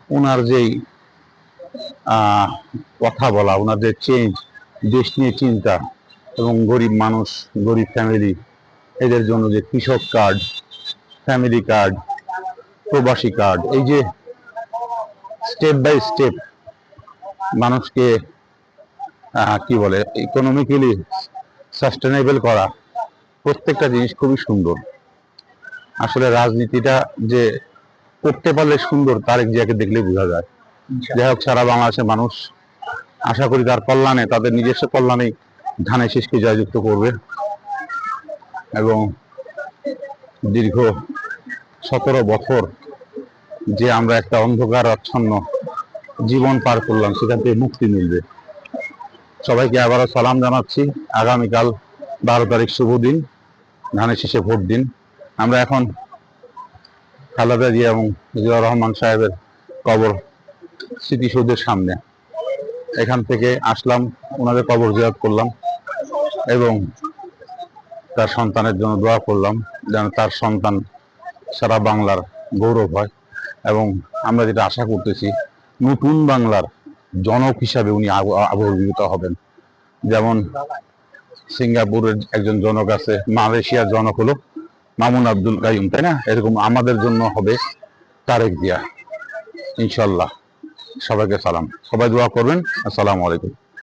ওনার যেই কথা বলা, ওনার যে চেঞ্জ, দেশ নিয়ে চিন্তা, এবং গরিব মানুষ, গরিব ফ্যামিলি, এদের জন্য যে কৃষক কার্ড, ফ্যামিলি কার্ড, প্রবাসী কার্ড, এই যে স্টেপ বাই স্টেপ মানুষকে কি বলে ইকোনমিক্যালি সাস্টেনেবল করা, প্রত্যেকটা জিনিস খুবই সুন্দর। আসলে রাজনীতিটা যে করতে পারলে সুন্দর, তারেক জিয়াকে দেখলে বোঝা যায়। যাই হোক, সারা বাংলাদেশের মানুষ আশা করি তার কল্যাণে, তাদের নিজস্ব কল্যাণে ধানের শীষকে জয়যুক্ত করবে, এবং দীর্ঘ 17 বছর যে আমরা একটা অন্ধকার আচ্ছন্ন জীবন পার করলাম, সেখান থেকে মুক্তি মিলবে। সবাইকে আবারও সালাম জানাচ্ছি। আগামীকাল 12 তারিখ শুভ দিন, ধানের শীষে ভোট দিন। আমরা এখন খালেদা জিয়া এবং জিয়াউর রহমান সাহেবের কবর স্মৃতিসৌধের সামনে, এখান থেকে আসলাম, ওনাদের কবর জিয়ারত করলাম এবং তার সন্তানের জন্য দোয়া করলাম যেন তার সন্তান সারা বাংলার গৌরব হয়। এবং আমরা যেটা আশা করতেছি, নতুন বাংলার জনক হিসাবে উনি আবির্ভূত হবেন। যেমন সিঙ্গাপুরের একজন জনক আছে, মালয়েশিয়ার জনক হলো মামুন আব্দুল কাইয়ুম, তাই না? এরকম আমাদের জন্য হবে তারেক জিয়া, ইনশাল্লাহ। সবাইকে সালাম, সবাই দোয়া করবেন। আসসালামু আলাইকুম।